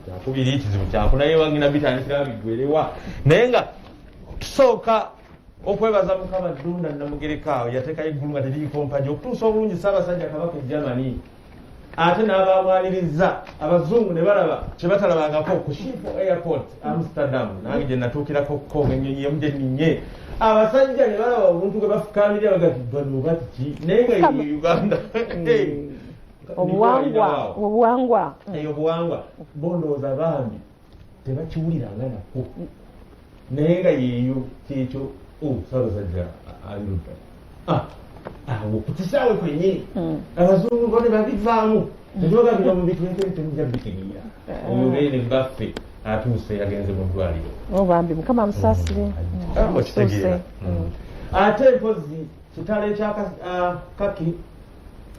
yakubiri ekizibu kyakunaye wangina bitandikira bigwerewa naye nga tusooka okwebaza Mukama Ddunda Namugereka yateekayo eggulu nga teriko mpagi okutuusa obulungi Ssaabasajja Kabaka e Germany ate n'abamwaliriza abazungu ne balaba kye batalabangako ku Schiphol Airport Amsterdam nange gye natuukirako ennyonyi yemugyeninye abasajja ne balaba obuntu gwe bafukamirira bagati bano batiki naye nga Uganda obuwangwa bondooza bambi tebakiwuliranga nako naye nga yeeyo kyekyo Ssaabasajja alirudda awo ku kisaawe kwennyini abazungu bo ne babivaamu netwagabira mu bintu temujja bitegeera oyo beene baffe atuuse yagenze mu ddwaliro bambi Mukama amusaasire okitegeera ate mpozi kitalo ekya kaki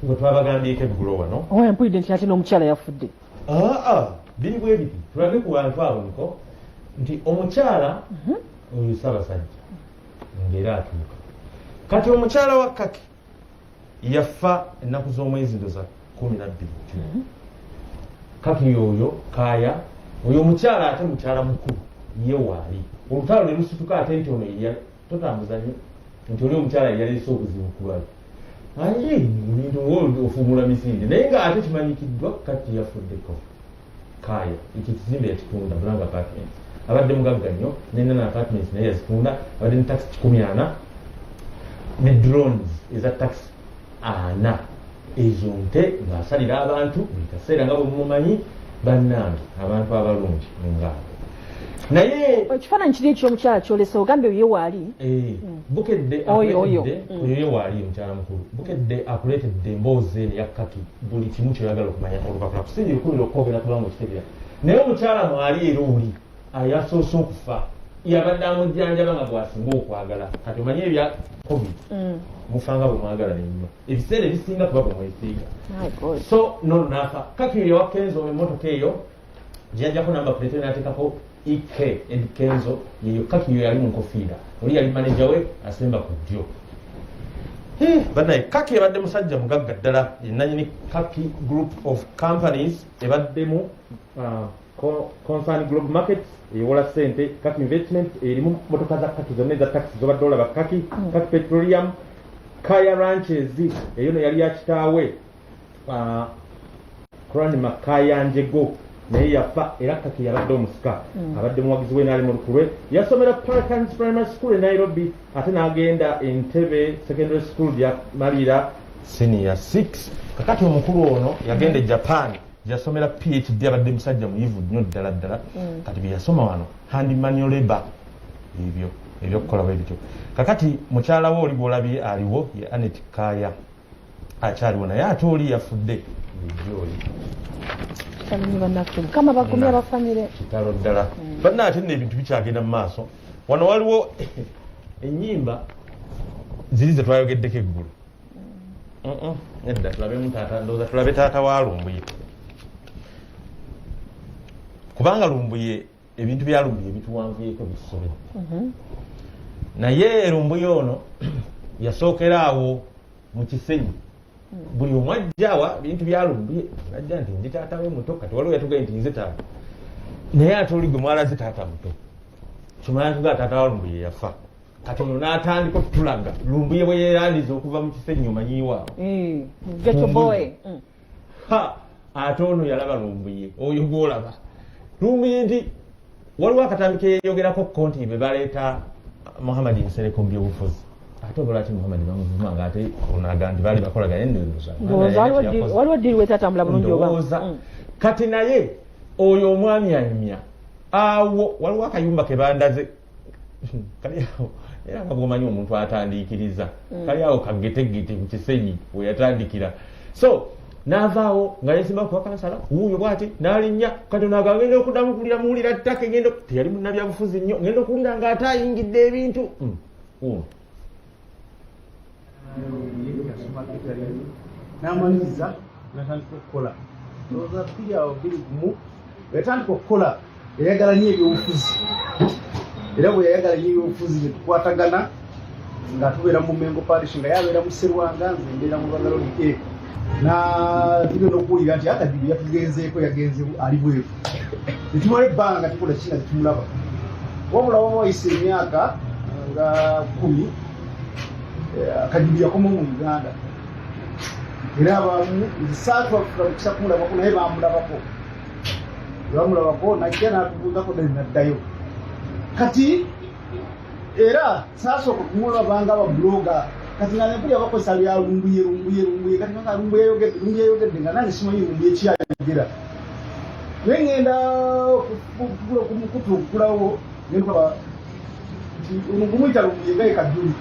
gwe twabagambyeko eggulo wano mpulidde nti ate n'omukyala yafudde biri bwe biti tulage ku bantu abo nko nti omukyala oyo Ssaabasajja ng'era atuuka kati omukyala wa kaki yafa ennaku z'omwezi ndoza 12 kaki oyo kaaya oyo omukyala ate mukyala mukulu ye waali olutalo ne lusituka ate nti ono totambuza nnyo nti oli omukyala yaleese obuzibu kulwali aye bintu ofumula misinde naye nga ate kimanyikiddwa kati yafuddeko kaaya ekyo kizimbe yakitunda Bulanga Apartments abadde mugagga nnyo n'enana apartments naye yazitunda abadde ne taxi 40 ne drones eza taxi 4 ezo nte ng'asalira abantu buli kaseera nga bwe mumanyi bannange abantu abalungi ngaabo naye ekifaananyi kiri ekyomukyala kyolesa ogambye oyo waali bukedde oyo ye waali omukyala mukulu bukedde akuleetedde emboozi eno yakkaki buli kimu kyoyagala okumanya olupapula kusinga ebikulira okwogera kubanga okitegeera naye omukyala mwali era oli ayasoose okufa yabadde amujjanjaba nga bwasinga okwagala kati omanye ebya covid mufanga bwe mwagala nnyo ebiseera ebisinga kuba bwe mwesiiga so nono naafa kaki eyo ewa Kenzo emmotoka eyo gyeyajjako namba plate n'ateekako EK Ed Kenzo yeyo kaki eyo yali mu nkofiira oli yali maneja we asemba ku ddyo bannaye kaki ebadde musajja mugagga ddala yenanyini Kaki Group of Companies ebaddemu Concern Global Markets eyowola ssente Kaki Investment erimu motoka za kaki zonna eza taxi zobadde olaba Kaki Petroleum Kaya Ranches eyo ne yali yakitaawe Kurani Makaya Njego naye yafa era Kaki yabadde omusika abadde muwagizi we n'ali mu lukulwe yasomera Parakans Primary School e Nairobi ate n'agenda Entebbe Secondary School ya Malira Senior 6 kakati omukulu ono yagenda e Japan yasomera PhD abadde musajja muyivu nnyo ddala ddala kati bye yasoma wano hand manual labor ebyokukola bwe bityo kakati mukyala we oli gwolabye aliwo ye Anet Kaya akyaliwo naye ate oli yafudde Mukama bagumye abafamire kitalo ddala banna ate nno ebintu bikyagenda mu maaso wano waliwo ennyimba ziri ze twayogeddeko eggulu edda tulabemu taata ndowooza tulabe taata wa Lumbuye kubanga Lumbuye ebintu bya Lumbuye bituwanvuyeko bisobera naye Lumbuye ono yasookera awo mu Kisenyi buli omu ajjawa bintu bya Lumbuye najja nti nze taata we muto kati waliwo yatugambye nti nze taata naye ate oli gwe mwalaze taata muto kimanya tugaa taata wa Lumbuye yafa kati ono n'atandika okutulaga Lumbuye bwe yeerandiza okuva mu Kisenyi omanyiiwaawo Ghetto boy ate ono yalaba Lumbuye oyo gwolaba Lumbuye nti waliwo akatambi keyogerako konti be baleeta Muhammad Nsereko mu byobufuzi ate lwaki Muhammad bamuvuma ng'ate onaga nti baali bakolaganye ndowooza waliwo ddiiri wetatambula bulungi oba kati naye oyo omwami anyumya awo waliwo akayumba ke bandaze kali awo era nga bw'omanyi omuntu atandiikiriza kali awo kagetegete ku Kisenyi we yatandikira so n'avaawo nga yesimba kuwa kansala wuuyo bw'ati n'alinnya kati onaga ngenda okuddamu kulira muwulira ttaka ngenda teyali munnabyabufuzi nnyo ngenda okuwulira ng'ate ayingidde ebintu n'amaliriza n'atandika okukola ndowooza bbiri awo bbiri gumu yatandika okukola yayagala nnyo ebyobufuzi era bwe yayagala nnyo ebyobufuzi ne tukwatagana nga tubeera mu Mengo Parish nga yabeera mu Sserwanga nze mbeera mu Bagaloli na tugenda okuwulira nti Akadibu yatugenzeeko yagenze ali bweru netumala ebbanga tukola kina tetumulaba wabula waba wayise emyaka nga 10 Akadibu yakoma mu Uganda era abamu nzisaatu bakisa kumulabako naye bamulabako najja n'atubuuzako naddayo kati era saasooka kumulabanga ababuloga kati nga nepulya bakozesa bya lumbuye kati nga lumbuye yayogedde nga nange simanyi lumbuye kyayogera naye ngenda okukulawo nenkulaba kumuyita lumbuye ngaye Kaduli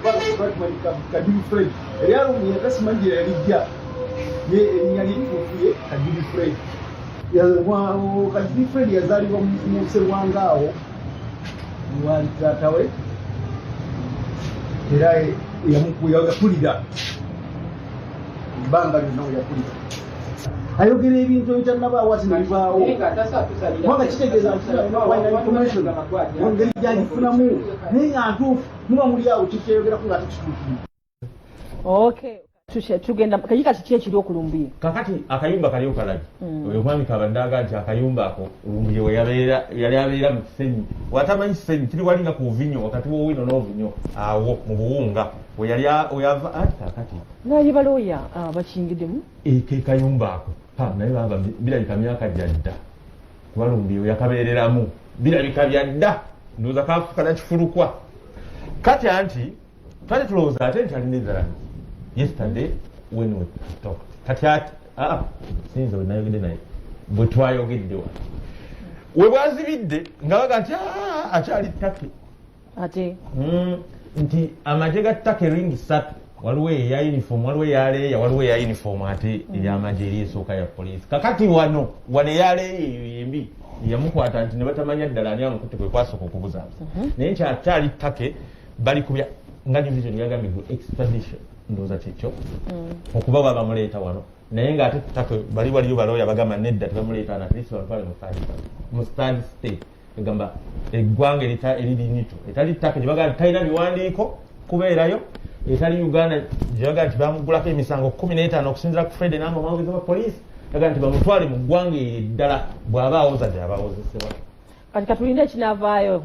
Kaduli Fred era lumbuye tasimanyi gye yalijja ye erinnya lituufuye Kaduli Fred Kaduli Fred yazaalibwa mu Sserwangaawo wali taata we era yapulira ebbanga lyonna we yapulira ayogera ebintu ebitannabaawazi nebivaawo kubanga kitegeeza information engeri gyagifunamu naye nga ntuufu muba muli awo kikyeyogerako nga tekituukire. Okay. Tugenda kayika kiki ekiri okulumbuye kakati akayumba kaliyo kalagi oyo mwami kabaddaga nti akayumba ako lumbuye we yali abeera mu kisenyi watamanyi kisenyi kiri walinga ku buvinyo wakati w'owino n'obuvinyo awo mu buwunga we yali oyava ati kakati naye balooya bakingiddemu ke kayumba ako naye baba birabika myaka gyadda kuba lumbuye we yakabeereramu birabika byadda ndowooza kafuuka nakifulukwa kati anti twali tulowooza ate nti alina ezalani yesterday when we talked kati sinzo nayogedde naye bwe twayogedde we bwazibidde nga baga nti akyali ttake ate nti amagye ga ttake ring 3 waliwo eya uniform waliwo eyaleeya waliwo eya uniform ate eryamagye eryesooka ya poliisi kakati wano eyaleeya eyo yembi yamukwata nti ne batamanya ddala ani amukutte kwe kwasooka okubuzaabuza naye nti akyali ttake bali kubya nga division yagambye extradition ndowooza kyekyo okuba babamuleeta wano naye ng'ate ttake bali waliyo balooya bagamba nedda tebamuleeta nakrisi balutwale mu stand state egamba eggwanga eririnito etali ttake gye bagamba talina biwandiiko kubeerayo etali Uganda gye bagamba nti bamugulako emisango 15 okusinziira ku Fred namba omwogezi wa poliisi bagamba nti bamutwale mu ggwanga eryo eddala bw'aba awozadde abaawozesebwa kati katulinde ekinavaayo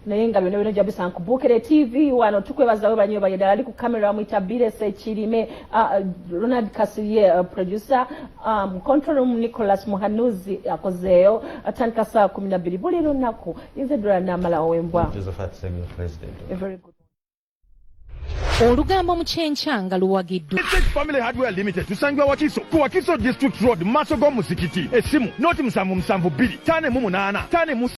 naye nga byonna bino jabisa nkubuukire TV wano tukwebazawe banyo bayeddala ali ku kamera bamuyita Birese Kirime Ronald Kasirye producer control room Nicholas Muhanuzi akozeeyo atandika saa 12 buli lunaku nze Dora Namala owembwa very good. Olugambo mu kyenkya luwagiddwa. Family Hardware Limited tusangibwa Wakiso ku Wakiso District Road Masogo Muzikiti esimu noti 7725 8